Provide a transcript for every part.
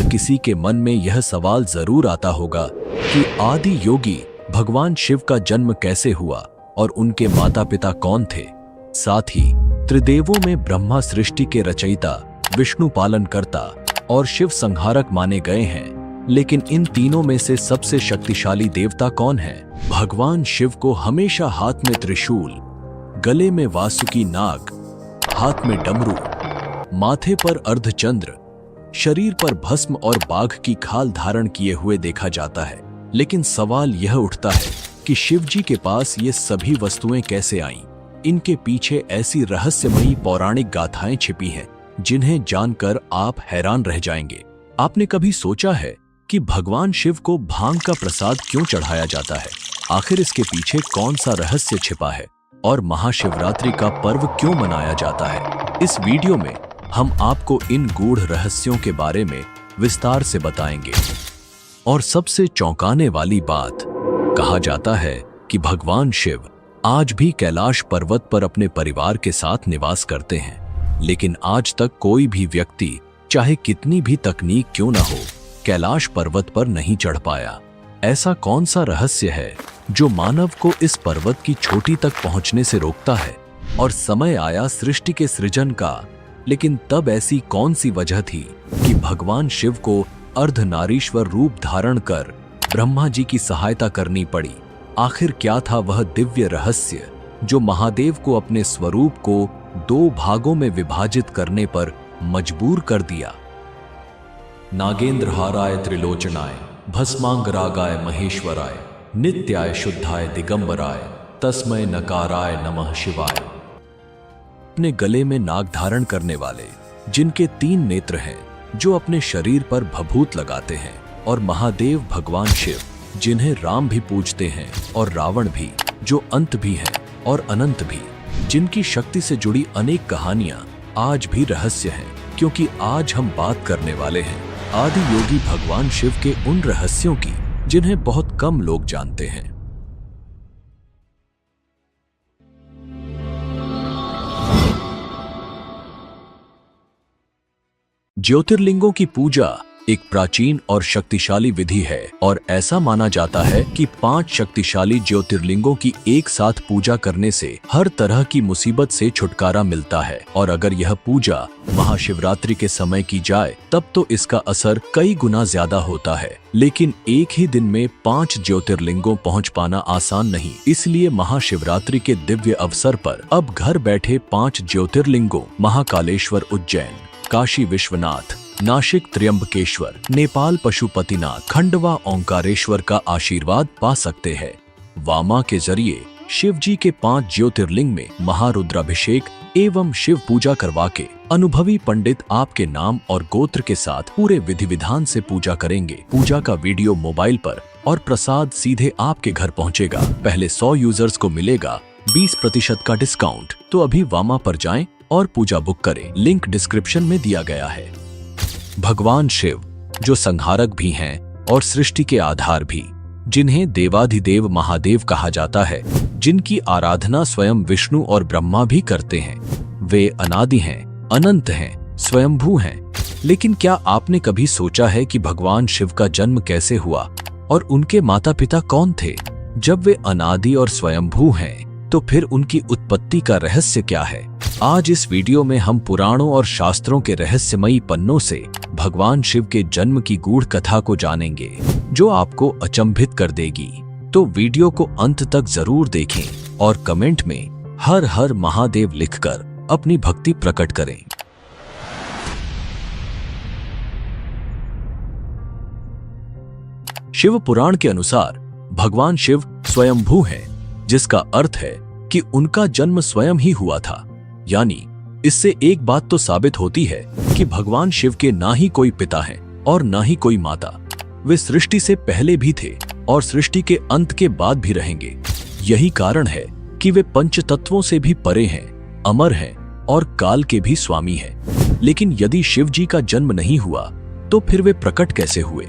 हर किसी के मन में यह सवाल जरूर आता होगा कि आदि योगी भगवान शिव का जन्म कैसे हुआ और उनके माता पिता कौन थे। साथ ही त्रिदेवों में ब्रह्मा सृष्टि के रचयिता, विष्णु पालनकर्ता और शिव संहारक माने गए हैं, लेकिन इन तीनों में से सबसे शक्तिशाली देवता कौन है। भगवान शिव को हमेशा हाथ में त्रिशूल, गले में वासुकी नाग, हाथ में डमरू, माथे पर अर्धचंद्र, शरीर पर भस्म और बाघ की खाल धारण किए हुए देखा जाता है। लेकिन सवाल यह उठता है कि शिव जी के पास ये सभी वस्तुएं कैसे आईं? इनके पीछे ऐसी रहस्यमयी पौराणिक गाथाएं छिपी हैं जिन्हें जानकर आप हैरान रह जाएंगे। आपने कभी सोचा है कि भगवान शिव को भांग का प्रसाद क्यों चढ़ाया जाता है? आखिर इसके पीछे कौन सा रहस्य छिपा है और महाशिवरात्रि का पर्व क्यों मनाया जाता है? इस वीडियो में हम आपको इन गूढ़ रहस्यों के बारे में विस्तार से बताएंगे। और सबसे चौंकाने वाली बात, कहा जाता है कि भगवान शिव आज भी कैलाश पर्वत पर अपने परिवार के साथ निवास करते हैं, लेकिन आज तक कोई भी व्यक्ति, चाहे कितनी भी तकनीक क्यों ना हो, कैलाश पर्वत पर नहीं चढ़ पाया। ऐसा कौन सा रहस्य है जो मानव को इस पर्वत की चोटी तक पहुंचने से रोकता है? और समय आया सृष्टि के सृजन का, लेकिन तब ऐसी कौन सी वजह थी कि भगवान शिव को अर्धनारीश्वर रूप धारण कर ब्रह्मा जी की सहायता करनी पड़ी? आखिर क्या था वह दिव्य रहस्य जो महादेव को अपने स्वरूप को दो भागों में विभाजित करने पर मजबूर कर दिया? नागेंद्रहाराय त्रिलोचनाय, भस्मांगरागाय महेश्वराय, नित्याय शुद्धाय दिगंबराय, तस्मै नकाराय नमः शिवाय। अपने गले में नाग धारण करने वाले, जिनके 3 नेत्र हैं, जो अपने शरीर पर भभूत लगाते हैं, और महादेव भगवान शिव, जिन्हें राम भी पूजते हैं और रावण भी, जो अंत भी हैं और अनंत भी, जिनकी शक्ति से जुड़ी अनेक कहानियां आज भी रहस्य हैं, क्योंकि आज हम बात करने वाले हैं आदि योगी भगवान शिव के उन रहस्यों की जिन्हें बहुत कम लोग जानते हैं। ज्योतिर्लिंगों की पूजा एक प्राचीन और शक्तिशाली विधि है, और ऐसा माना जाता है कि 5 शक्तिशाली ज्योतिर्लिंगों की एक साथ पूजा करने से हर तरह की मुसीबत से छुटकारा मिलता है। और अगर यह पूजा महाशिवरात्रि के समय की जाए तब तो इसका असर कई गुना ज्यादा होता है। लेकिन एक ही दिन में 5 ज्योतिर्लिंगों पहुंच पाना आसान नहीं, इसलिए महाशिवरात्रि के दिव्य अवसर पर अब घर बैठे 5 ज्योतिर्लिंगों महाकालेश्वर उज्जैन, काशी विश्वनाथ, नासिक त्र्यंबकेश्वर, नेपाल पशुपतिनाथ, खंडवा ओंकारेश्वर का आशीर्वाद पा सकते हैं। वामा के जरिए शिव जी के 5 ज्योतिर्लिंग में महारुद्राभिषेक एवं शिव पूजा करवा के अनुभवी पंडित आपके नाम और गोत्र के साथ पूरे विधि विधान से पूजा करेंगे। पूजा का वीडियो मोबाइल पर और प्रसाद सीधे आपके घर पहुंचेगा। पहले 100 यूजर्स को मिलेगा 20% का डिस्काउंट। तो अभी वामा पर जाएं और पूजा बुक करें, लिंक डिस्क्रिप्शन में दिया गया है। भगवान शिव, जो संहारक भी हैं और सृष्टि के आधार भी, जिन्हें देवाधिदेव महादेव कहा जाता है, जिनकी आराधना स्वयं विष्णु और ब्रह्मा भी करते हैं, वे अनादि हैं, अनंत हैं, स्वयंभू हैं। लेकिन क्या आपने कभी सोचा है कि भगवान शिव का जन्म कैसे हुआ और उनके माता पिता कौन थे? जब वे अनादि और स्वयंभू हैं तो फिर उनकी उत्पत्ति का रहस्य क्या है? आज इस वीडियो में हम पुराणों और शास्त्रों के रहस्यमयी पन्नों से भगवान शिव के जन्म की गूढ़ कथा को जानेंगे, जो आपको अचंभित कर देगी। तो वीडियो को अंत तक जरूर देखें और कमेंट में हर हर महादेव लिखकर अपनी भक्ति प्रकट करें। शिव पुराण के अनुसार भगवान शिव स्वयंभू हैं, जिसका अर्थ है कि उनका जन्म स्वयं ही हुआ था। यानी इससे एक बात तो साबित होती है कि भगवान शिव के ना ही कोई पिता हैं और ना ही कोई माता। वे सृष्टि से पहले भी थे और सृष्टि के अंत के बाद भी रहेंगे। यही कारण है कि वे पंच तत्वों से भी परे हैं, अमर हैं और काल के भी स्वामी हैं। लेकिन यदि शिव जी का जन्म नहीं हुआ तो फिर वे प्रकट कैसे हुए?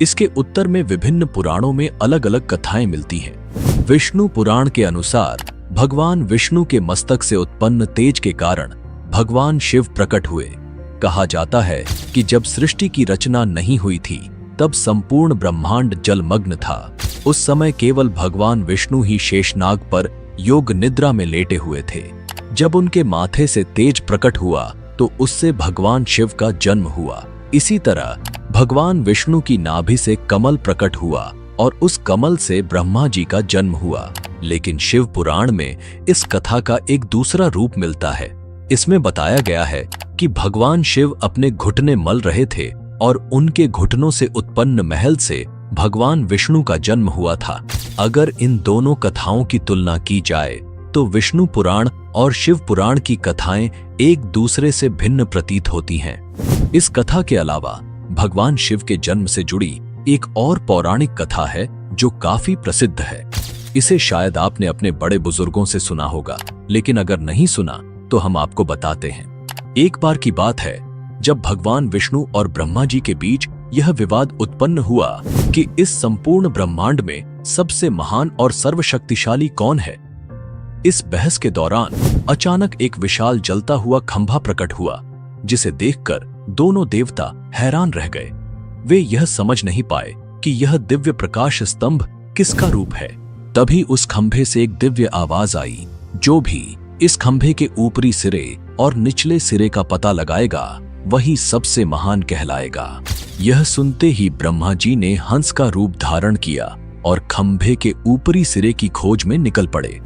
इसके उत्तर में विभिन्न पुराणों में अलग अलग कथाएं मिलती हैं। विष्णु पुराण के अनुसार भगवान विष्णु के मस्तक से उत्पन्न तेज के कारण भगवान शिव प्रकट हुए। कहा जाता है कि जब सृष्टि की रचना नहीं हुई थी तब संपूर्ण ब्रह्मांड जलमग्न था। उस समय केवल भगवान विष्णु ही शेषनाग पर योग निद्रा में लेटे हुए थे। जब उनके माथे से तेज प्रकट हुआ तो उससे भगवान शिव का जन्म हुआ। इसी तरह भगवान विष्णु की नाभि से कमल प्रकट हुआ और उस कमल से ब्रह्मा जी का जन्म हुआ। लेकिन शिव पुराण में इस कथा का एक दूसरा रूप मिलता है। इसमें बताया गया है कि भगवान शिव अपने घुटने मल रहे थे और उनके घुटनों से उत्पन्न महल से भगवान विष्णु का जन्म हुआ था। अगर इन दोनों कथाओं की तुलना की जाए तो विष्णु पुराण और शिव पुराण की कथाएं एक दूसरे से भिन्न प्रतीत होती हैं। इस कथा के अलावा भगवान शिव के जन्म से जुड़ी एक और पौराणिक कथा है जो काफी प्रसिद्ध है। इसे शायद आपने अपने बड़े बुजुर्गों से सुना होगा, लेकिन अगर नहीं सुना तो हम आपको बताते हैं। एक बार की बात है जब भगवान विष्णु और ब्रह्मा जी के बीच यह विवाद उत्पन्न हुआ कि इस संपूर्ण ब्रह्मांड में सबसे महान और सर्वशक्तिशाली कौन है। इस बहस के दौरान अचानक एक विशाल जलता हुआ खंभा प्रकट हुआ, जिसे देखकर दोनों देवता हैरान रह गए। वे यह समझ नहीं पाए कि यह दिव्य प्रकाश स्तंभ किसका रूप है। तभी उस खंभे से एक दिव्य आवाज आई, जो भी इस खंभे के ऊपरी सिरे और निचले सिरे का पता लगाएगा वही सबसे महान कहलाएगा। यह सुनते ही ब्रह्मा जी ने हंस का रूप धारण किया और खंभे के ऊपरी सिरे की खोज में निकल पड़े,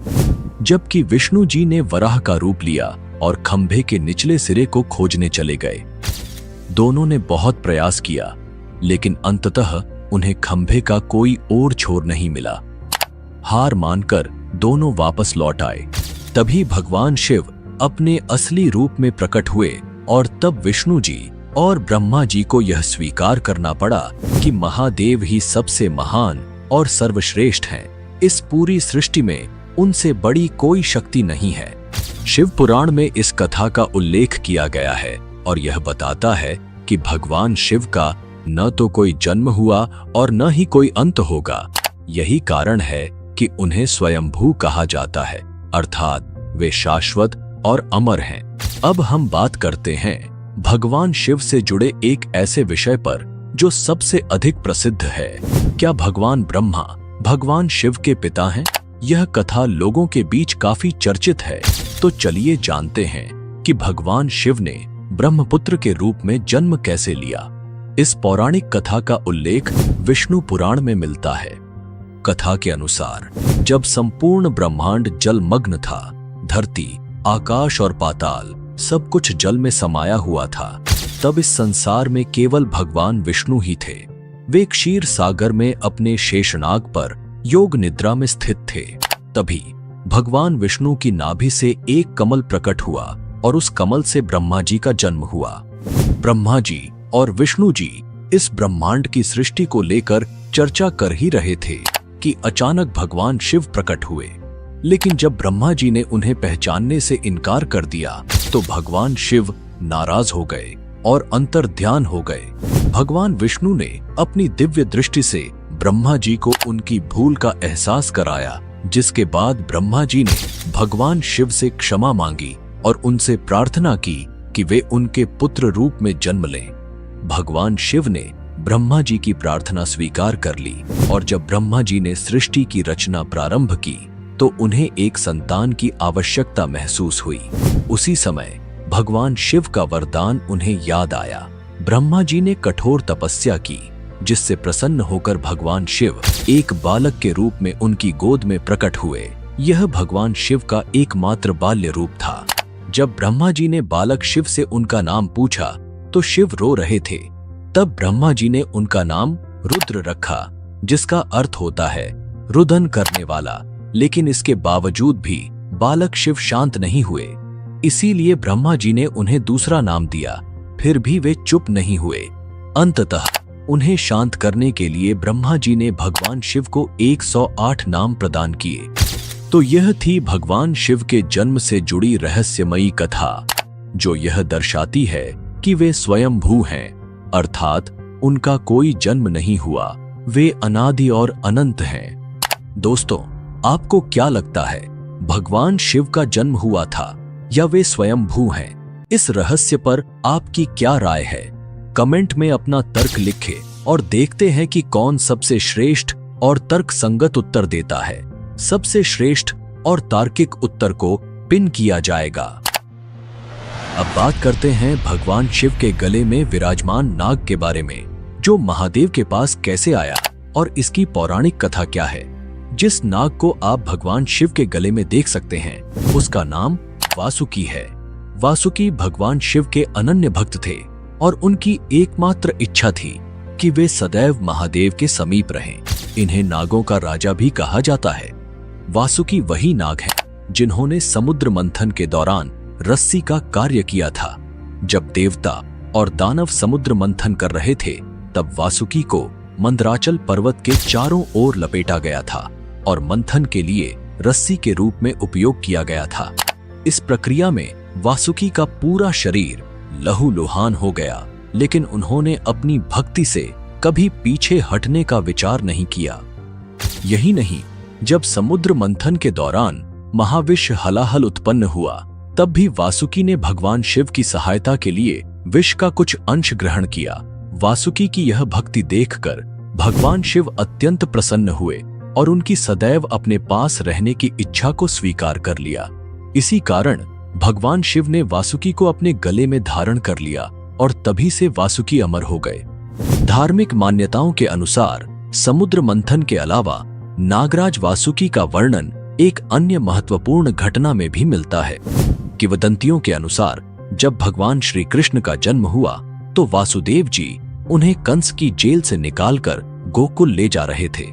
जबकि विष्णु जी ने वराह का रूप लिया और खंभे के निचले सिरे को खोजने चले गए। दोनों ने बहुत प्रयास किया, लेकिन अंततः उन्हें खंभे का कोई और छोर नहीं मिला। हार मानकर दोनों वापस लौट आए। तभी भगवान शिव अपने असली रूप में प्रकट हुए और तब विष्णु जी और ब्रह्मा जी को यह स्वीकार करना पड़ा कि महादेव ही सबसे महान और सर्वश्रेष्ठ हैं। इस पूरी सृष्टि में उनसे बड़ी कोई शक्ति नहीं है। शिव पुराण में इस कथा का उल्लेख किया गया है और यह बताता है कि भगवान शिव का न तो कोई जन्म हुआ और न ही कोई अंत होगा। यही कारण है कि उन्हें स्वयंभू कहा जाता है, अर्थात वे शाश्वत और अमर हैं। अब हम बात करते हैं भगवान शिव से जुड़े एक ऐसे विषय पर जो सबसे अधिक प्रसिद्ध है। क्या भगवान ब्रह्मा भगवान शिव के पिता हैं? यह कथा लोगों के बीच काफी चर्चित है। तो चलिए जानते हैं कि भगवान शिव ने ब्रह्मपुत्र के रूप में जन्म कैसे लिया। इस पौराणिक कथा का उल्लेख विष्णु पुराण में मिलता है। कथा के अनुसार जब संपूर्ण ब्रह्मांड जलमग्न था, धरती, आकाश और पाताल सब कुछ जल में समाया हुआ था, तब इस संसार में केवल भगवान विष्णु ही थे। वे क्षीर सागर में अपने शेषनाग पर योग निद्रा में स्थित थे। तभी भगवान विष्णु की नाभि से एक कमल प्रकट हुआ और उस कमल से ब्रह्मा जी का जन्म हुआ। ब्रह्मा जी और विष्णु जी इस ब्रह्मांड की सृष्टि को लेकर चर्चा कर ही रहे थे कि अचानक भगवान शिव प्रकट हुए। लेकिन जब ब्रह्मा जी ने उन्हें पहचानने से इनकार कर दिया तो भगवान शिव नाराज हो गए और अंतर्ध्यान हो गए। भगवान विष्णु ने अपनी दिव्य दृष्टि से ब्रह्मा जी को उनकी भूल का एहसास कराया, जिसके बाद ब्रह्मा जी ने भगवान शिव से क्षमा मांगी और उनसे प्रार्थना की कि वे उनके पुत्र रूप में जन्म लें। भगवान शिव ने ब्रह्मा जी की प्रार्थना स्वीकार कर ली और जब ब्रह्मा जी ने सृष्टि की रचना प्रारंभ की तो उन्हें एक संतान की आवश्यकता महसूस हुई। उसी समय भगवान शिव का वरदान उन्हें याद आया। ब्रह्मा जी ने कठोर तपस्या की, जिससे प्रसन्न होकर भगवान शिव एक बालक के रूप में उनकी गोद में प्रकट हुए। यह भगवान शिव का एकमात्र बाल्य रूप था। जब ब्रह्मा जी ने बालक शिव से उनका नाम पूछा तो शिव रो रहे थे। तब ब्रह्मा जी ने उनका नाम रुद्र रखा, जिसका अर्थ होता है रुदन करने वाला। लेकिन इसके बावजूद भी बालक शिव शांत नहीं हुए, इसीलिए ब्रह्मा जी ने उन्हें दूसरा नाम दिया। फिर भी वे चुप नहीं हुए। अंततः उन्हें शांत करने के लिए ब्रह्मा जी ने भगवान शिव को 108 नाम प्रदान किए। तो यह थी भगवान शिव के जन्म से जुड़ी रहस्यमयी कथा, जो यह दर्शाती है कि वे स्वयंभू हैं, अर्थात उनका कोई जन्म नहीं हुआ, वे अनादि और अनंत हैं। दोस्तों, आपको क्या लगता है, भगवान शिव का जन्म हुआ था या वे स्वयंभू हैं? इस रहस्य पर आपकी क्या राय है? कमेंट में अपना तर्क लिखें और देखते हैं कि कौन सबसे श्रेष्ठ और तर्कसंगत उत्तर देता है। सबसे श्रेष्ठ और तार्किक उत्तर को पिन किया जाएगा। अब बात करते हैं भगवान शिव के गले में विराजमान नाग के बारे में, जो महादेव के पास कैसे आया और इसकी पौराणिक कथा क्या है। जिस नाग को आप भगवान शिव के गले में देख सकते हैं, उसका नाम वासुकी है। वासुकी भगवान शिव के अनन्य भक्त थे और उनकी एकमात्र इच्छा थी कि वे सदैव महादेव के समीप रहें। इन्हें नागों का राजा भी कहा जाता है। वासुकी वही नाग हैं जिन्होंने समुद्र मंथन के दौरान रस्सी का कार्य किया था। जब देवता और दानव समुद्र मंथन कर रहे थे, तब वासुकी को मंदराचल पर्वत के चारों ओर लपेटा गया था और मंथन के लिए रस्सी के रूप में उपयोग किया गया था। इस प्रक्रिया में वासुकी का पूरा शरीर लहूलुहान हो गया, लेकिन उन्होंने अपनी भक्ति से कभी पीछे हटने का विचार नहीं किया। यही नहीं, जब समुद्र मंथन के दौरान महाविष हलाहल उत्पन्न हुआ, तब भी वासुकी ने भगवान शिव की सहायता के लिए विष का कुछ अंश ग्रहण किया। वासुकी की यह भक्ति देखकर भगवान शिव अत्यंत प्रसन्न हुए और उनकी सदैव अपने पास रहने की इच्छा को स्वीकार कर लिया। इसी कारण भगवान शिव ने वासुकी को अपने गले में धारण कर लिया और तभी से वासुकी अमर हो गए। धार्मिक मान्यताओं के अनुसार समुद्र मंथन के अलावा नागराज वासुकी का वर्णन एक अन्य महत्वपूर्ण घटना में भी मिलता है। किंवदंतियों के अनुसार जब भगवान श्री कृष्ण का जन्म हुआ, तो वासुदेव जी उन्हें कंस की जेल से निकालकर गोकुल ले जा रहे थे।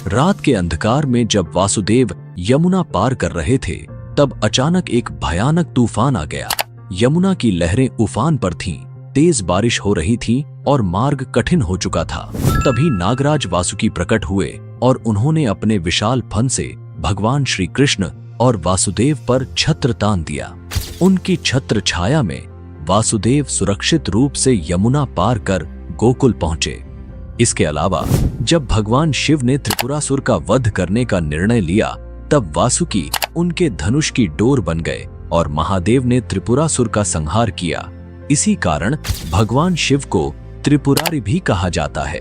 रात के अंधकार में जब वासुदेव यमुना पार कर रहे थे, तब अचानक एक भयानक तूफान आ गया। यमुना की लहरें उफान पर थीं, तेज बारिश हो रही थी और मार्ग कठिन हो चुका था। तभी नागराज वासुकी प्रकट हुए और उन्होंने अपने विशाल फन से भगवान श्री कृष्ण और वासुदेव पर छत्र तान दिया। उनकी छत्र छाया में वासुदेव सुरक्षित रूप से यमुना पार कर गोकुल पहुंचे। इसके अलावा जब भगवान शिव ने त्रिपुरासुर का वध करने का निर्णय लिया, तब वासुकी उनके धनुष की डोर बन गए और महादेव ने त्रिपुरासुर का संहार किया। इसी कारण भगवान शिव को त्रिपुरारी भी कहा जाता है।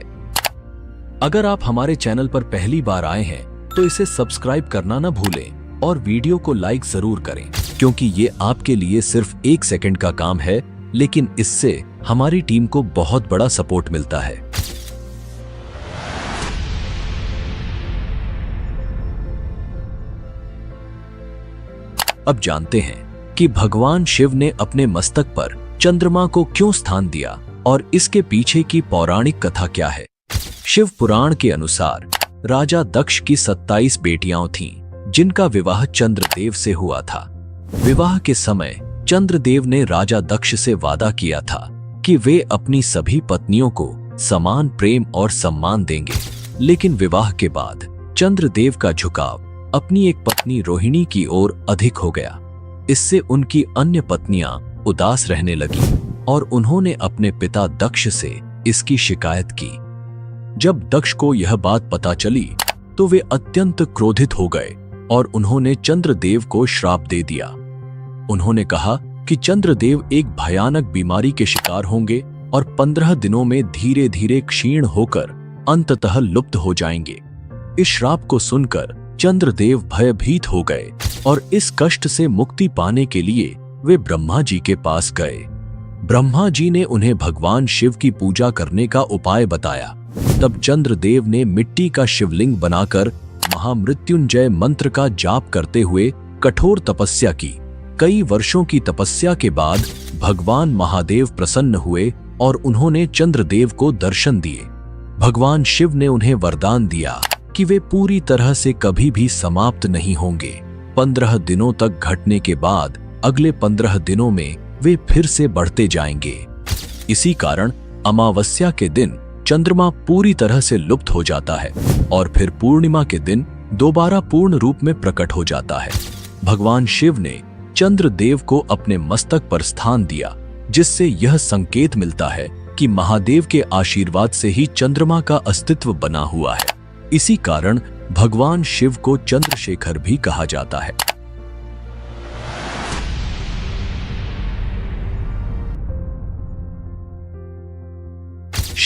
अगर आप हमारे चैनल पर पहली बार आए हैं, तो इसे सब्सक्राइब करना न भूलें और वीडियो को लाइक जरूर करें, क्योंकि ये आपके लिए सिर्फ 1 सेकंड का काम है, लेकिन इससे हमारी टीम को बहुत बड़ा सपोर्ट मिलता है। अब जानते हैं कि भगवान शिव ने अपने मस्तक पर चंद्रमा को क्यों स्थान दिया और इसके पीछे की पौराणिक कथा क्या है। शिव पुराण के अनुसार राजा दक्ष की 27 बेटियां थीं, जिनका विवाह चंद्रदेव से हुआ था। विवाह के समय चंद्रदेव ने राजा दक्ष से वादा किया था कि वे अपनी सभी पत्नियों को समान प्रेम और सम्मान देंगे। लेकिन विवाह के बाद चंद्रदेव का झुकाव अपनी एक पत्नी रोहिणी की ओर अधिक हो गया। इससे उनकी अन्य पत्नियां उदास रहने लगी और उन्होंने अपने पिता दक्ष से इसकी शिकायत की। जब दक्ष को यह बात पता चली, तो वे अत्यंत क्रोधित हो गए और उन्होंने चंद्रदेव को श्राप दे दिया। उन्होंने कहा कि चंद्रदेव एक भयानक बीमारी के शिकार होंगे और 15 दिनों में धीरे धीरे क्षीण होकर अंततः लुप्त हो जाएंगे। इस श्राप को सुनकर चंद्रदेव भयभीत हो गए और इस कष्ट से मुक्ति पाने के लिए वे ब्रह्मा जी के पास गए। ब्रह्मा जी ने उन्हें भगवान शिव की पूजा करने का उपाय बताया। तब चंद्रदेव ने मिट्टी का शिवलिंग बनाकर महामृत्युंजय मंत्र का जाप करते हुए कठोर तपस्या की। कई वर्षों की तपस्या के बाद भगवान महादेव प्रसन्न हुए और उन्होंने चंद्रदेव को दर्शन दिए। भगवान शिव ने उन्हें वरदान दिया कि वे पूरी तरह से कभी भी समाप्त नहीं होंगे। 15 दिनों तक घटने के बाद अगले 15 दिनों में वे फिर से बढ़ते जाएंगे। इसी कारण अमावस्या के दिन चंद्रमा पूरी तरह से लुप्त हो जाता है और फिर पूर्णिमा के दिन दोबारा पूर्ण रूप में प्रकट हो जाता है। भगवान शिव ने चंद्रदेव को अपने मस्तक पर स्थान दिया, जिससे यह संकेत मिलता है कि महादेव के आशीर्वाद से ही चंद्रमा का अस्तित्व बना हुआ है। इसी कारण भगवान शिव को चंद्रशेखर भी कहा जाता है।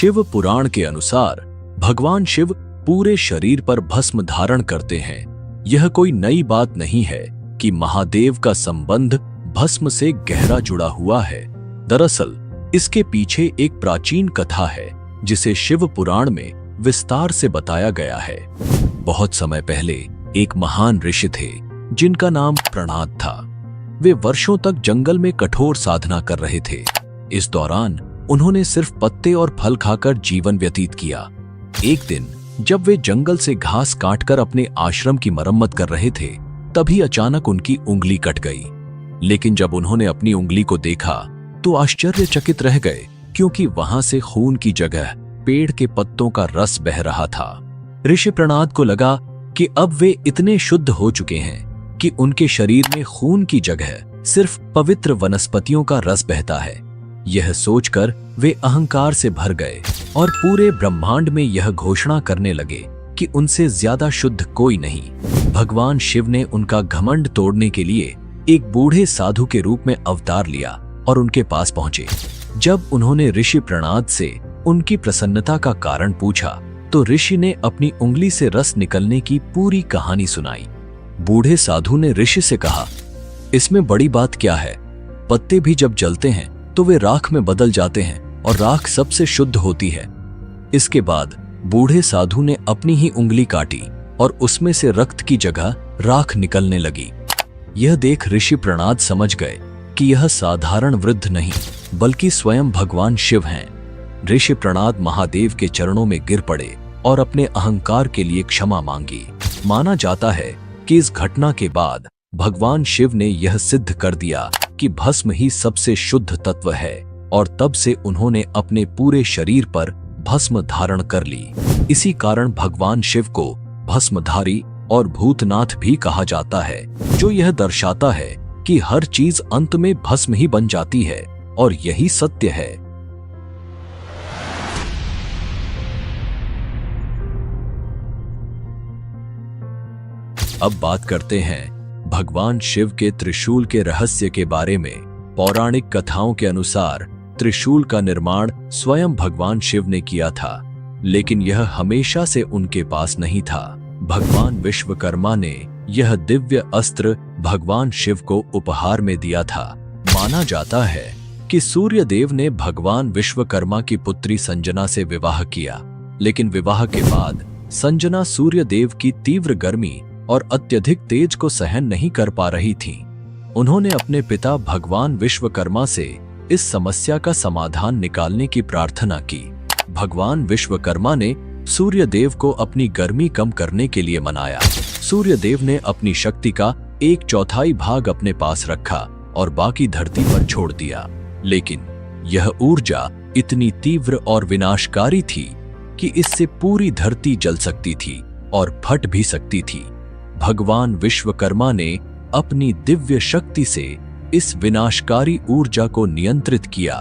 शिव पुराण के अनुसार भगवान शिव पूरे शरीर पर भस्म धारण करते हैं। यह कोई नई बात नहीं है कि महादेव का संबंध भस्म से गहरा जुड़ा हुआ है। दरअसल इसके पीछे एक प्राचीन कथा है जिसे शिव पुराण में विस्तार से बताया गया है। बहुत समय पहले एक महान ऋषि थे जिनका नाम प्रणाद था। वे वर्षों तक जंगल में कठोर साधना कर रहे थे। इस दौरान उन्होंने सिर्फ पत्ते और फल खाकर जीवन व्यतीत किया। एक दिन जब वे जंगल से घास काटकर अपने आश्रम की मरम्मत कर रहे थे, तभी अचानक उनकी उंगली कट गई। लेकिन जब उन्होंने अपनी उंगली को देखा तो आश्चर्यचकित रह गए, क्योंकि वहां से खून की जगह पेड़ के पत्तों का रस बह रहा था। ऋषि प्रणाद को लगा कि अब वे इतने शुद्ध हो चुके हैं कि उनके शरीर में खून की जगह सिर्फ पवित्र वनस्पतियों का रस बहता है। यह सोचकर वे अहंकार से भर गए और पूरे ब्रह्मांड में यह घोषणा करने लगे कि उनसे ज्यादा शुद्ध कोई नहीं। भगवान शिव ने उनका घमंड तोड़ने के लिए एक बूढ़े साधु के रूप में अवतार लिया और उनके पास पहुंचे। जब उन्होंने ऋषि प्रणाद से उनकी प्रसन्नता का कारण पूछा तो ऋषि ने अपनी उंगली से रस निकलने की पूरी कहानी सुनाई। बूढ़े साधु ने ऋषि से कहा, इसमें बड़ी बात क्या है? पत्ते भी जब जलते हैं तो वे राख में बदल जाते हैं और राख सबसे शुद्ध होती है। इसके बाद बूढ़े साधु ने अपनी ही उंगली काटी और उसमें से रक्त की जगह राख निकलने लगी। यह देख ऋषि प्रणाद समझ गए कि यह साधारण वृद्ध नहीं बल्कि स्वयं भगवान शिव हैं। ऋषि प्रणाद महादेव के चरणों में गिर पड़े और अपने अहंकार के लिए क्षमा मांगी। माना जाता है कि इस घटना के बाद भगवान शिव ने यह सिद्ध कर दिया कि भस्म ही सबसे शुद्ध तत्व है, और तब से उन्होंने अपने पूरे शरीर पर भस्म धारण कर ली। इसी कारण भगवान शिव को भस्मधारी और भूतनाथ भी कहा जाता है, जो यह दर्शाता है कि हर चीज अंत में भस्म ही बन जाती है और यही सत्य है। अब बात करते हैं भगवान शिव के त्रिशूल के रहस्य के बारे में। पौराणिक कथाओं के अनुसार त्रिशूल का निर्माण स्वयं भगवान शिव ने किया था, लेकिन यह हमेशा से उनके पास नहीं था। भगवान विश्वकर्मा ने यह दिव्य अस्त्र भगवान शिव को उपहार में दिया था। माना जाता है कि सूर्य देव ने भगवान विश्वकर्मा की पुत्री संजना से विवाह किया, लेकिन विवाह के बाद संजना सूर्य देव की तीव्र गर्मी और अत्यधिक तेज को सहन नहीं कर पा रही थी। उन्होंने अपने पिता भगवान विश्वकर्मा से इस समस्या का समाधान निकालने की प्रार्थना की। भगवान विश्वकर्मा ने सूर्य देव को अपनी गर्मी कम करने के लिए मनाया। सूर्य देव ने अपनी शक्ति का 1/4 भाग अपने पास रखा और बाकी धरती पर छोड़ दिया, लेकिन यह ऊर्जा इतनी तीव्र और विनाशकारी थी कि इससे पूरी धरती जल सकती थी और फट भी सकती थी। भगवान विश्वकर्मा ने अपनी दिव्य शक्ति से इस विनाशकारी ऊर्जा को नियंत्रित किया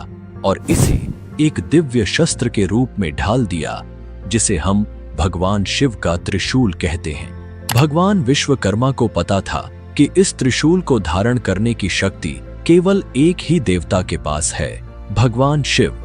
और इसे एक दिव्य शस्त्र के रूप में ढाल दिया, जिसे हम भगवान शिव का त्रिशूल कहते हैं। भगवान विश्वकर्मा को पता था कि इस त्रिशूल को धारण करने की शक्ति केवल एक ही देवता के पास है, भगवान शिव,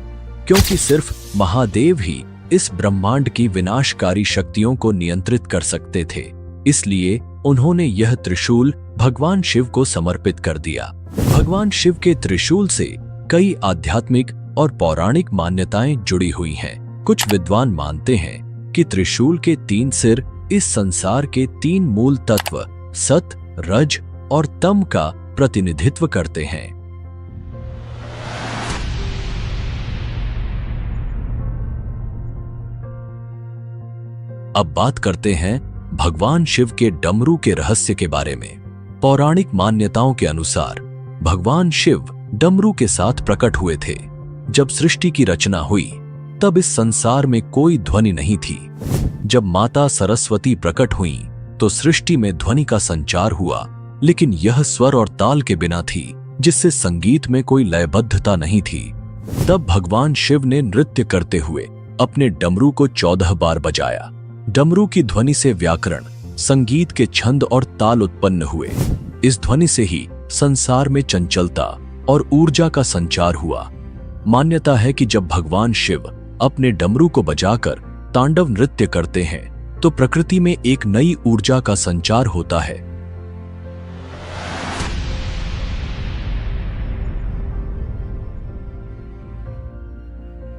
क्योंकि सिर्फ महादेव ही इस ब्रह्मांड की विनाशकारी शक्तियों को नियंत्रित कर सकते थे। इसलिए उन्होंने यह त्रिशूल भगवान शिव को समर्पित कर दिया। भगवान शिव के त्रिशूल से कई आध्यात्मिक और पौराणिक मान्यताएं जुड़ी हुई हैं। कुछ विद्वान मानते हैं कि त्रिशूल के 3 सिर इस संसार के 3 मूल तत्व सत, रज और तम का प्रतिनिधित्व करते हैं। अब बात करते हैं भगवान शिव के डमरू के रहस्य के बारे में। पौराणिक मान्यताओं के अनुसार भगवान शिव डमरू के साथ प्रकट हुए थे। जब सृष्टि की रचना हुई तब इस संसार में कोई ध्वनि नहीं थी। जब माता सरस्वती प्रकट हुई तो सृष्टि में ध्वनि का संचार हुआ, लेकिन यह स्वर और ताल के बिना थी, जिससे संगीत में कोई लयबद्धता नहीं थी। तब भगवान शिव ने नृत्य करते हुए अपने डमरू को 14 बार बजाया। डमरू की ध्वनि से व्याकरण, संगीत के छंद और ताल उत्पन्न हुए। इस ध्वनि से ही संसार में चंचलता और ऊर्जा का संचार हुआ। मान्यता है कि जब भगवान शिव अपने डमरू को बजाकर तांडव नृत्य करते हैं तो प्रकृति में एक नई ऊर्जा का संचार होता है।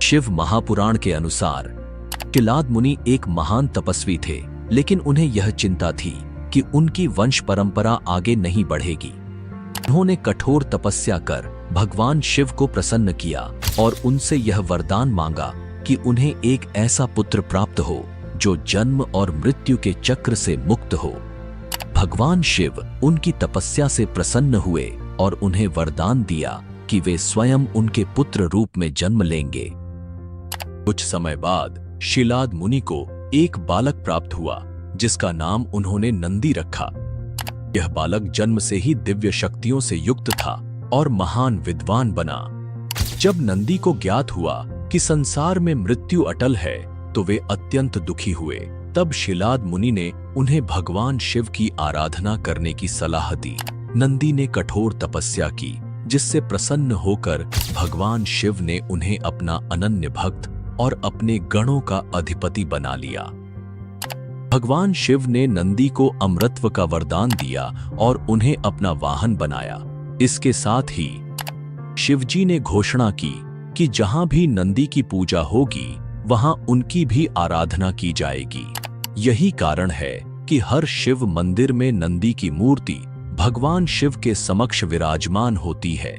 शिव महापुराण के अनुसार शिलाद मुनि एक महान तपस्वी थे, लेकिन उन्हें यह चिंता थी कि उनकी वंश परंपरा आगे नहीं बढ़ेगी। उन्होंने कठोर तपस्या कर भगवान शिव को प्रसन्न किया और उनसे यह वरदान मांगा कि उन्हें एक ऐसा पुत्र प्राप्त हो जो जन्म और मृत्यु के चक्र से मुक्त हो। भगवान शिव उनकी तपस्या से प्रसन्न हुए और उन्हें वरदान दिया कि वे स्वयं उनके पुत्र रूप में जन्म लेंगे। कुछ समय बाद शिलाद मुनि को एक बालक प्राप्त हुआ जिसका नाम उन्होंने नंदी रखा। यह बालक जन्म से ही दिव्य शक्तियों से युक्त था और महान विद्वान बना। जब नंदी को ज्ञात हुआ कि संसार में मृत्यु अटल है तो वे अत्यंत दुखी हुए। तब शिलाद मुनि ने उन्हें भगवान शिव की आराधना करने की सलाह दी। नंदी ने कठोर तपस्या की जिससे प्रसन्न होकर भगवान शिव ने उन्हें अपना अनन्य भक्त और अपने गणों का अधिपति बना लिया। भगवान शिव ने नंदी को अमरत्व का वरदान दिया और उन्हें अपना वाहन बनाया। इसके साथ ही शिवजी ने घोषणा की कि जहां भी नंदी की पूजा होगी वहां उनकी भी आराधना की जाएगी। यही कारण है कि हर शिव मंदिर में नंदी की मूर्ति भगवान शिव के समक्ष विराजमान होती है।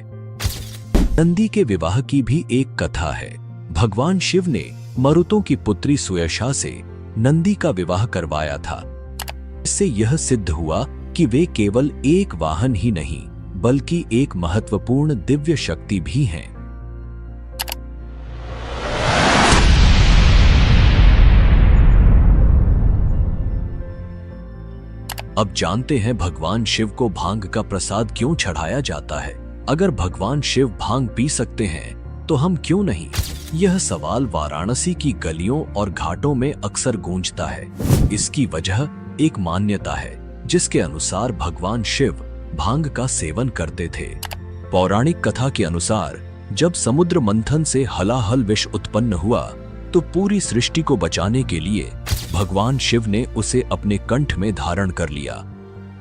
नंदी के विवाह की भी एक कथा है। भगवान शिव ने मरुतों की पुत्री सुयशा से नंदी का विवाह करवाया था। इससे यह सिद्ध हुआ कि वे केवल एक वाहन ही नहीं बल्कि एक महत्वपूर्ण दिव्य शक्ति भी हैं। अब जानते हैं भगवान शिव को भांग का प्रसाद क्यों चढ़ाया जाता है। अगर भगवान शिव भांग पी सकते हैं तो हम क्यों नहीं? यह सवाल वाराणसी की गलियों और घाटों में अक्सर गूंजता है। इसकी वजह एक मान्यता है जिसके अनुसार भगवान शिव भांग का सेवन करते थे। पौराणिक कथा के अनुसार जब समुद्र मंथन से हलाहल विष उत्पन्न हुआ तो पूरी सृष्टि को बचाने के लिए भगवान शिव ने उसे अपने कंठ में धारण कर लिया।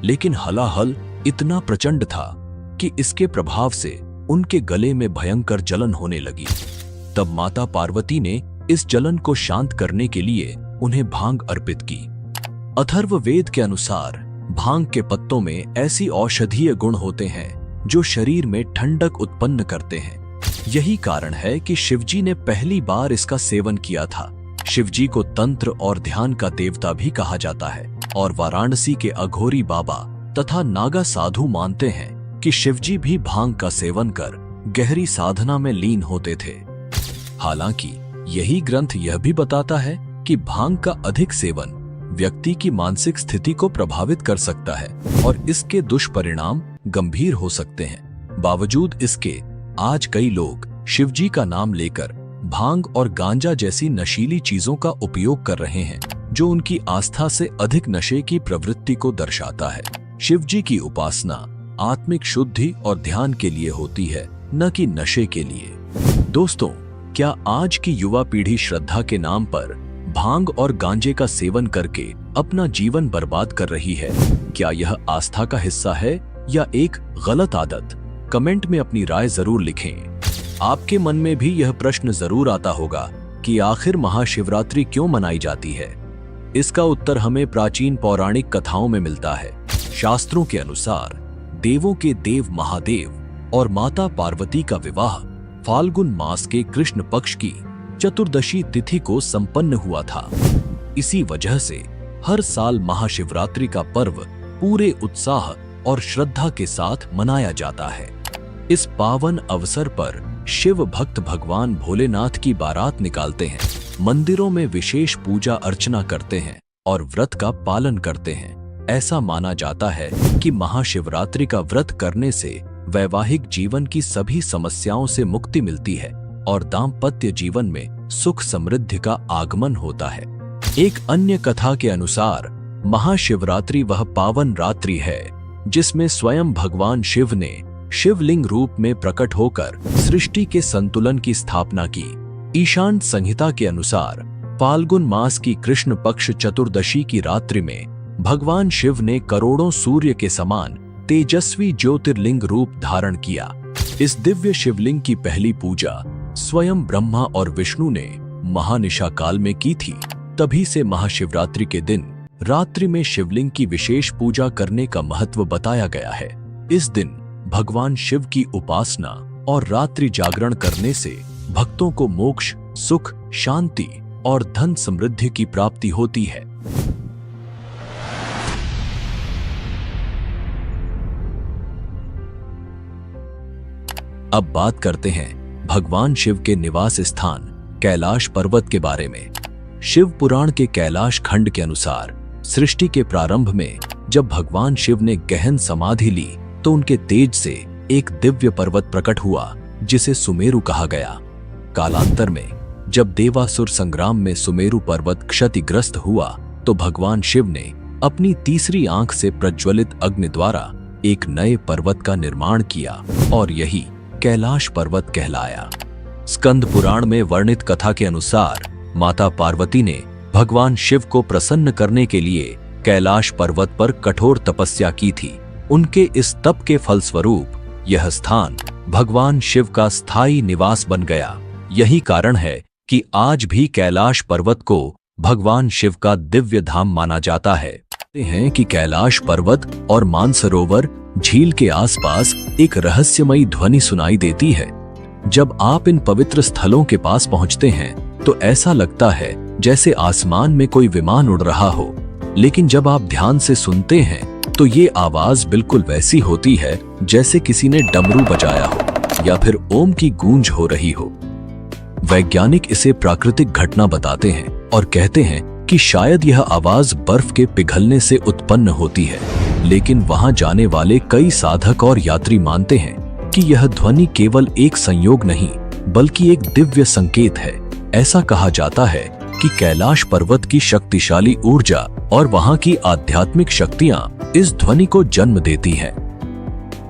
लेकिन हलाहल इतना प्रचंड था कि इसके प्रभाव से उनके गले में भयंकर जलन होने लगी। तब माता पार्वती ने इस जलन को शांत करने के लिए उन्हें भांग अर्पित की। अथर्ववेद के अनुसार भांग के पत्तों में ऐसी औषधीय गुण होते हैं जो शरीर में ठंडक उत्पन्न करते हैं। यही कारण है कि शिवजी ने पहली बार इसका सेवन किया था। शिवजी को तंत्र और ध्यान का देवता भी कहा जाता है और वाराणसी के अघोरी बाबा तथा नागा साधु मानते हैं कि शिवजी भी भांग का सेवन कर गहरी साधना में लीन होते थे। हालांकि यही ग्रंथ यह भी बताता है कि भांग का अधिक सेवन व्यक्ति की मानसिक स्थिति को प्रभावित कर सकता है और इसके दुष्परिणाम गंभीर हो सकते हैं। बावजूद इसके आज कई लोग शिवजी का नाम लेकर भांग और गांजा जैसी नशीली चीजों का उपयोग कर रहे हैं जो उनकी आस्था से अधिक नशे की प्रवृत्ति को दर्शाता है। शिवजी की उपासना आत्मिक शुद्धि और ध्यान के लिए होती है, न कि नशे के लिए। दोस्तों, क्या आज की युवा पीढ़ी श्रद्धा के नाम पर भांग और गांजे का सेवन करके अपना जीवन बर्बाद कर रही है? क्या यह आस्था का हिस्सा है या एक गलत आदत? कमेंट में अपनी राय जरूर लिखें। आपके मन में भी यह प्रश्न जरूर आता होगा कि आखिर महाशिवरात्रि क्यों मनाई जाती है? इसका उत्तर हमें प्राचीन पौराणिक कथाओं में मिलता है। शास्त्रों के अनुसार देवों के देव महादेव और माता पार्वती का विवाह फाल्गुन मास के कृष्ण पक्ष की चतुर्दशी तिथि को संपन्न हुआ था। इसी वजह से हर साल महाशिवरात्रि का पर्व पूरे उत्साह और श्रद्धा के साथ मनाया जाता है। इस पावन अवसर पर शिव भक्त भगवान भोलेनाथ की बारात निकालते हैं, मंदिरों में विशेष पूजा अर्चना करते हैं और व्रत का पालन करते हैं। ऐसा माना जाता है कि महाशिवरात्रि का व्रत करने से वैवाहिक जीवन की सभी समस्याओं से मुक्ति मिलती है और दाम्पत्य जीवन में सुख समृद्धि का आगमन होता है। एक अन्य कथा के अनुसार महाशिवरात्रि वह पावन रात्रि है जिसमें स्वयं भगवान शिव ने शिवलिंग रूप में प्रकट होकर सृष्टि के संतुलन की स्थापना की। ईशान संहिता के अनुसार फाल्गुन मास की कृष्ण पक्ष चतुर्दशी की रात्रि में भगवान शिव ने करोड़ों सूर्य के समान तेजस्वी ज्योतिर्लिंग रूप धारण किया। इस दिव्य शिवलिंग की पहली पूजा स्वयं ब्रह्मा और विष्णु ने महानिशा काल में की थी। तभी से महाशिवरात्रि के दिन रात्रि में शिवलिंग की विशेष पूजा करने का महत्व बताया गया है। इस दिन भगवान शिव की उपासना और रात्रि जागरण करने से भक्तों को मोक्ष, सुख, शांति और धन समृद्धि की प्राप्ति होती है। अब बात करते हैं भगवान शिव के निवास स्थान कैलाश पर्वत के बारे में। शिव पुराण के कैलाश खंड के अनुसार सृष्टि के प्रारंभ में जब भगवान शिव ने गहन समाधि ली तो उनके तेज से एक दिव्य पर्वत प्रकट हुआ जिसे सुमेरु कहा गया। कालांतर में जब देवासुर संग्राम में सुमेरु पर्वत क्षतिग्रस्त हुआ तो भगवान शिव ने अपनी तीसरी आंख से प्रज्वलित अग्नि द्वारा एक नए पर्वत का निर्माण किया और यही कैलाश पर्वत कहलाया। स्कंद पुराण में वर्णित कथा के अनुसार माता पार्वती ने भगवान शिव को प्रसन्न करने के लिए कैलाश पर्वत पर कठोर तपस्या की थी। उनके इस तप के फलस्वरूप यह स्थान भगवान शिव का स्थायी निवास बन गया। यही कारण है कि आज भी कैलाश पर्वत को भगवान शिव का दिव्य धाम माना जाता है। कहते हैं कि कैलाश पर्वत और मानसरोवर झील के आसपास एक रहस्यमयी ध्वनि सुनाई देती है। जब आप इन पवित्र स्थलों के पास पहुंचते हैं तो ऐसा लगता है जैसे आसमान में कोई विमान उड़ रहा हो, लेकिन जब आप ध्यान से सुनते हैं तो ये आवाज बिल्कुल वैसी होती है जैसे किसी ने डमरू बजाया हो या फिर ओम की गूंज हो रही हो। वैज्ञानिक इसे प्राकृतिक घटना बताते हैं और कहते हैं कि शायद यह आवाज बर्फ के पिघलने से उत्पन्न होती है, लेकिन वहां जाने वाले कई साधक और यात्री मानते हैं कि यह ध्वनि केवल एक संयोग नहीं बल्कि एक दिव्य संकेत है। ऐसा कहा जाता है कि कैलाश पर्वत की शक्तिशाली ऊर्जा और वहां की आध्यात्मिक शक्तियां इस ध्वनि को जन्म देती हैं।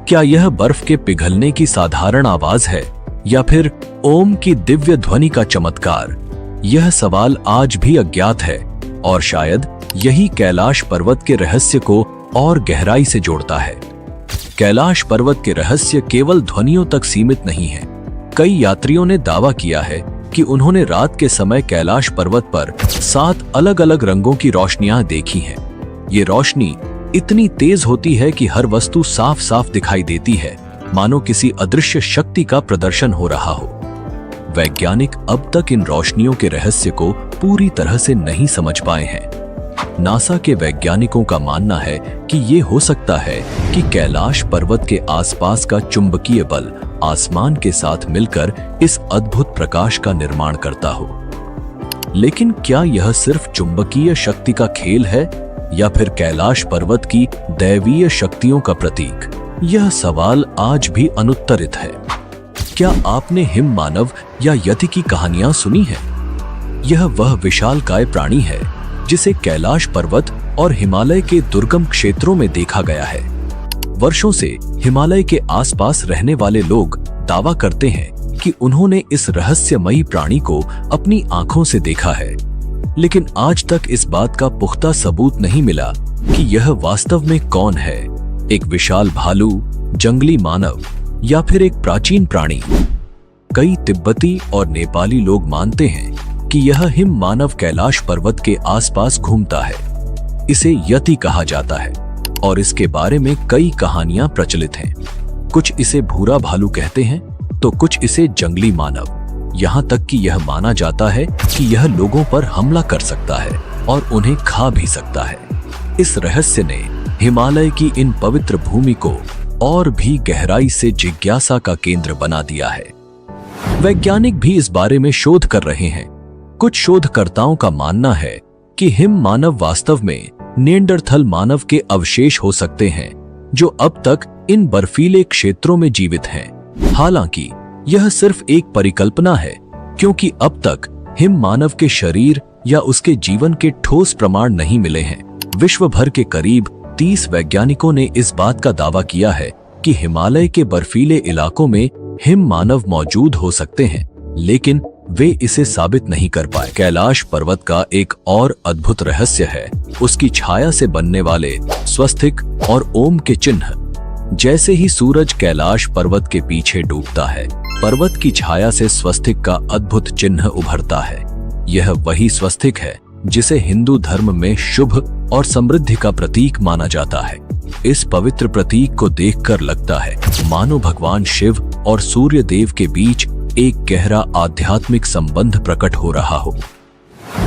क्या यह बर्फ के पिघलने की साधारण आवाज है या फिर ओम की दिव्य ध्वनि का चमत्कार? यह सवाल आज भी अज्ञात है और शायद यही कैलाश पर्वत के रहस्य को और गहराई से जोड़ता है। कैलाश पर्वत के रहस्य केवल ध्वनियों तक सीमित नहीं है। कई यात्रियों ने दावा किया है कि उन्होंने रात के समय कैलाश पर्वत पर 7 अलग-अलग रंगों की रोशनियां देखी हैं। ये रोशनी इतनी तेज होती है कि हर वस्तु साफ साफ दिखाई देती है, मानो किसी अदृश्य शक्ति का प्रदर्शन हो रहा हो। वैज्ञानिक अब तक इन रोशनियों के रहस्य को पूरी तरह से नहीं समझ पाए हैं। नासा के वैज्ञानिकों का मानना है कि ये हो सकता है कि कैलाश पर्वत के आसपास का चुंबकीय बल आसमान के साथ मिलकर इस अद्भुत प्रकाश का निर्माण करता हो। लेकिन क्या यह सिर्फ चुंबकीय शक्ति का खेल है या फिर कैलाश पर्वत की दैवीय शक्तियों का प्रतीक? यह सवाल आज भी अनुत्तरित है। क्या आपने हिम मानव या यति की कहानियां सुनी है? यह वह विशालकाय प्राणी है जिसे कैलाश पर्वत और हिमालय के दुर्गम क्षेत्रों में देखा गया है। वर्षों से हिमालय के आसपास रहने वाले लोग दावा करते हैं कि उन्होंने इस रहस्यमयी प्राणी को अपनी आंखों से देखा है, लेकिन आज तक इस बात का पुख्ता सबूत नहीं मिला कि यह वास्तव में कौन है, एक विशाल भालू, जंगली मानव या फिर एक प्राचीन प्राणी। कई तिब्बती और नेपाली लोग मानते हैं कि यह हिम मानव कैलाश पर्वत के आसपास घूमता है। इसे यति कहा जाता है और इसके बारे में कई कहानियां प्रचलित हैं। कुछ इसे भूरा भालू कहते हैं तो कुछ इसे जंगली मानव। यहाँ तक कि यह माना जाता है कि यह लोगों पर हमला कर सकता है और उन्हें खा भी सकता है। इस रहस्य ने हिमालय की इन पवित्र भूमि को और भी गहराई से जिज्ञासा का केंद्र बना दिया है। वैज्ञानिक भी इस बारे में शोध कर रहे हैं। कुछ शोधकर्ताओं का मानना है कि हिम मानव वास्तव में निएंडरथल मानव के अवशेष हो सकते हैं जो अब तक इन बर्फीले क्षेत्रों में जीवित हैं। हालांकि यह सिर्फ एक परिकल्पना है, क्योंकि अब तक हिम मानव के शरीर या उसके जीवन के ठोस प्रमाण नहीं मिले हैं। विश्व भर के करीब 30 वैज्ञानिकों ने इस बात का दावा किया है कि हिमालय के बर्फीले इलाकों में हिम मानव मौजूद हो सकते हैं, लेकिन वे इसे साबित नहीं कर पाए। कैलाश पर्वत का एक और अद्भुत रहस्य है उसकी छाया से बनने वाले स्वस्तिक और ओम के चिन्ह। जैसे ही सूरज कैलाश पर्वत के पीछे डूबता है, पर्वत की छाया से स्वस्तिक का अद्भुत चिन्ह उभरता है। यह वही स्वस्तिक है जिसे हिंदू धर्म में शुभ और समृद्धि का प्रतीक माना जाता है। इस पवित्र प्रतीक को देखकर लगता है मानो भगवान शिव और सूर्य देव के बीच एक गहरा आध्यात्मिक संबंध प्रकट हो रहा हो।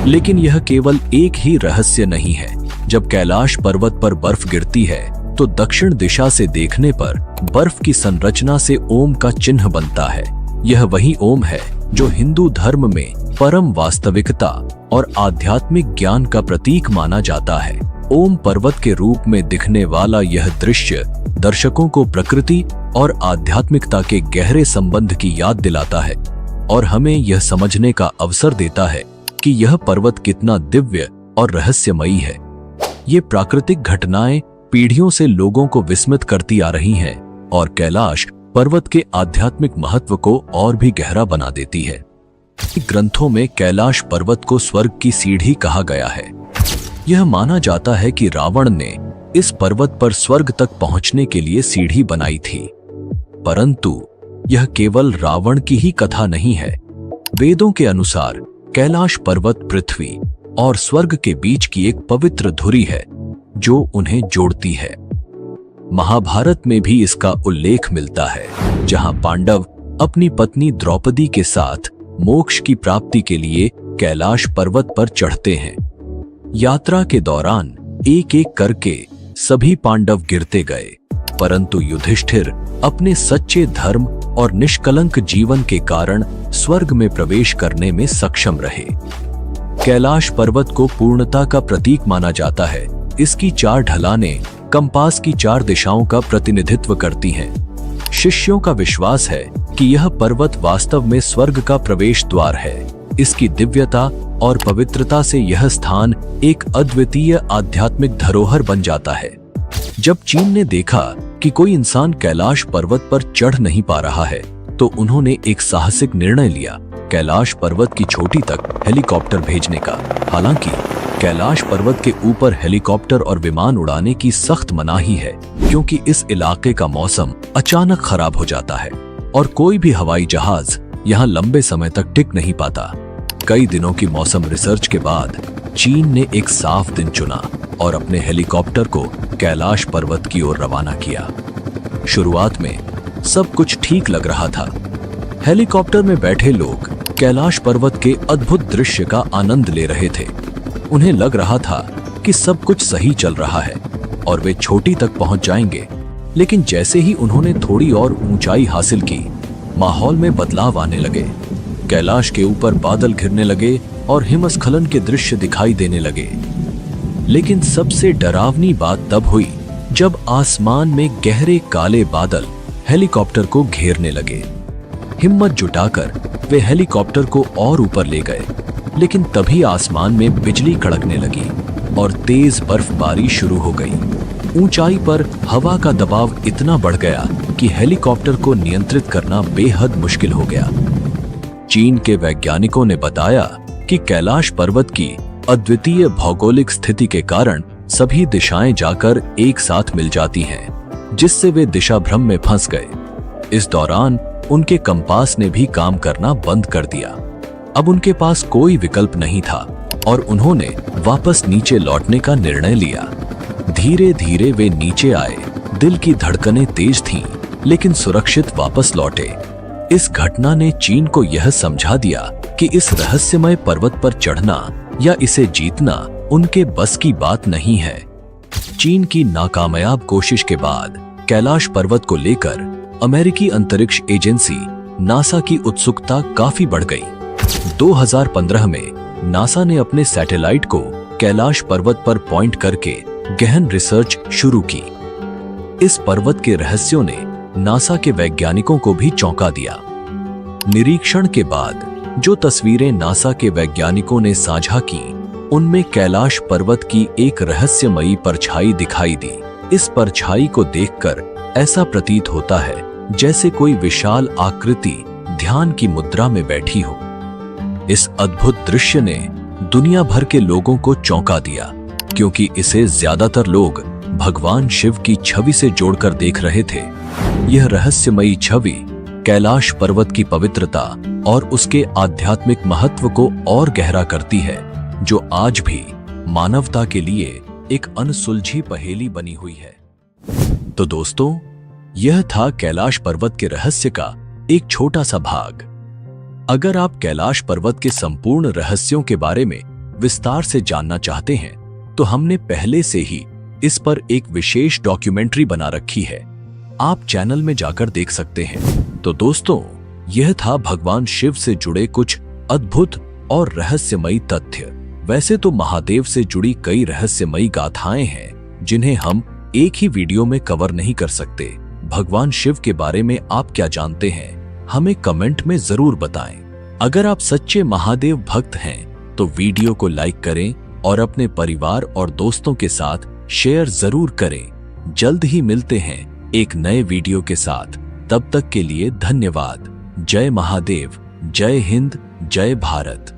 लेकिन यह केवल एक ही रहस्य नहीं है। जब कैलाश पर्वत पर बर्फ गिरती है तो दक्षिण दिशा से देखने पर बर्फ की संरचना से ओम का चिन्ह बनता है। यह वही ओम है जो हिंदू धर्म में परम वास्तविकता और आध्यात्मिक ज्ञान का प्रतीक माना जाता है। ओम पर्वत के रूप में दिखने वाला यह दृश्य दर्शकों को प्रकृति और आध्यात्मिकता के गहरे संबंध की याद दिलाता है और हमें यह समझने का अवसर देता है कि यह पर्वत कितना दिव्य और रहस्यमयी है। ये प्राकृतिक घटनाएं पीढ़ियों से लोगों को विस्मित करती आ रही हैं और कैलाश पर्वत के आध्यात्मिक महत्व को और भी गहरा बना देती है। ग्रंथों में कैलाश पर्वत को स्वर्ग की सीढ़ी कहा गया है। यह माना जाता है कि रावण ने इस पर्वत पर स्वर्ग तक पहुंचने के लिए सीढ़ी बनाई थी, परंतु यह केवल रावण की ही कथा नहीं है। वेदों के अनुसार कैलाश पर्वत पृथ्वी और स्वर्ग के बीच की एक पवित्र धुरी है जो उन्हें जोड़ती है। महाभारत में भी इसका उल्लेख मिलता है, जहां पांडव अपनी पत्नी द्रौपदी के साथ मोक्ष की प्राप्ति के लिए कैलाश पर्वत पर चढ़ते हैं। यात्रा के दौरान एक एक करके सभी पांडव गिरते गए, परंतु युधिष्ठिर अपने सच्चे धर्म और निष्कलंक जीवन के कारण स्वर्ग में प्रवेश करने में सक्षम रहे। कैलाश पर्वत को पूर्णता का प्रतीक माना जाता है। इसकी 4 ढलानें कंपास की 4 दिशाओं का प्रतिनिधित्व करती हैं। शिष्यों का विश्वास है कि यह पर्वत वास्तव में स्वर्ग का प्रवेश द्वार है। इसकी दिव्यता और पवित्रता से यह स्थान एक अद्वितीय आध्यात्मिक धरोहर बन जाता है। जब चीन ने देखा कि कोई इंसान कैलाश पर्वत पर चढ़ नहीं पा रहा है, तो उन्होंने एक साहसिक निर्णय लिया, कैलाश पर्वत की चोटी तक हेलीकॉप्टर भेजने का। हालांकि कैलाश पर्वत के ऊपर हेलीकॉप्टर और विमान उड़ाने की सख्त मनाही है, क्योंकि इस इलाके का मौसम अचानक खराब हो जाता है और कोई भी हवाई जहाज यहाँ लंबे समय तक टिक नहीं पाता। कई दिनों की मौसम रिसर्च के बाद चीन ने एक साफ दिन चुना और अपने हेलीकॉप्टर को कैलाश पर्वत की ओर रवाना किया। शुरुआत में सब कुछ ठीक लग रहा था। हेलीकॉप्टर में बैठे लोग कैलाश पर्वत के अद्भुत दृश्य का आनंद ले रहे थे। उन्हें लग रहा था कि सब कुछ सही चल रहा है और वे चोटी तक पहुंच जाएंगे। लेकिन जैसे ही उन्होंने थोड़ी और ऊंचाई हासिल की, माहौल में बदलाव आने लगे। कैलाश के ऊपर बादल घिरने लगे और हिमस्खलन के दृश्य दिखाई देने लगे। लेकिन सबसे डरावनी बात तब हुई जब आसमान में गहरे काले बादल हेलीकॉप्टर को घेरने लगे। हिम्मत जुटाकर वे हेलीकॉप्टर को और ऊपर ले गए, लेकिन तभी आसमान में बिजली कड़कने लगी और तेज बर्फबारी शुरू हो गई। ऊंचाई पर हवा का दबाव इतना बढ़ गया कि हेलीकॉप्टर को नियंत्रित करना बेहद मुश्किल हो गया। चीन के वैज्ञानिकों ने बताया कि कैलाश पर्वत की अद्वितीय भौगोलिक स्थिति के कारण सभी दिशाएं जाकर एक साथ मिल जाती हैं, जिससे वे दिशा भ्रम में फंस गए। इस दौरान उनके कंपास ने भी काम करना बंद कर दिया। अब उनके पास कोई विकल्प नहीं था और उन्होंने वापस नीचे लौटने का निर्णय लिया। धीरे धीरे वे नीचे आए। दिल की धड़कनें तेज थीं, लेकिन सुरक्षित वापस लौटे। इस घटना ने चीन को यह समझा दिया कि इस रहस्यमय पर्वत पर चढ़ना या इसे जीतना उनके बस की बात नहीं है। चीन की नाकामयाब कोशिश के बाद कैलाश पर्वत को लेकर अमेरिकी अंतरिक्ष एजेंसी नासा की उत्सुकता काफी बढ़ गई। 2015 में नासा ने अपने सैटेलाइट को कैलाश पर्वत पर पॉइंट करके गहन रिसर्च शुरू की। इस पर्वत के रहस्यों ने नासा के वैज्ञानिकों को भी चौंका दिया। निरीक्षण के बाद जो तस्वीरें नासा के वैज्ञानिकों ने साझा की, उनमें कैलाश पर्वत की एक रहस्यमयी परछाई दिखाई दी। इस परछाई को देखकर ऐसा प्रतीत होता है जैसे कोई विशाल आकृति ध्यान की मुद्रा में बैठी हो। इस अद्भुत दृश्य ने दुनिया भर के लोगों को चौंका दिया, क्योंकि इसे ज्यादातर लोग भगवान शिव की छवि से जोड़कर देख रहे थे। यह रहस्यमयी छवि कैलाश पर्वत की पवित्रता और उसके आध्यात्मिक महत्व को और गहरा करती है, जो आज भी मानवता के लिए एक अनसुलझी पहेली बनी हुई है। तो दोस्तों, यह था कैलाश पर्वत के रहस्य का एक छोटा सा भाग। अगर आप कैलाश पर्वत के संपूर्ण रहस्यों के बारे में विस्तार से जानना चाहते हैं, तो हमने पहले से ही इस पर एक विशेष डॉक्यूमेंट्री बना रखी है, आप चैनल में जाकर देख सकते हैं। तो दोस्तों, यह था भगवान शिव से जुड़े कुछ अद्भुत और रहस्यमयी तथ्य। वैसे तो महादेव से जुड़ी कई रहस्यमयी गाथाएं हैं जिन्हें हम एक ही वीडियो में कवर नहीं कर सकते। भगवान शिव के बारे में आप क्या जानते हैं, हमें कमेंट में जरूर बताएं। अगर आप सच्चे महादेव भक्त हैं तो वीडियो को लाइक करें और अपने परिवार और दोस्तों के साथ शेयर जरूर करें। जल्द ही मिलते हैं एक नए वीडियो के साथ, तब तक के लिए धन्यवाद। जय महादेव, जय हिंद, जय भारत।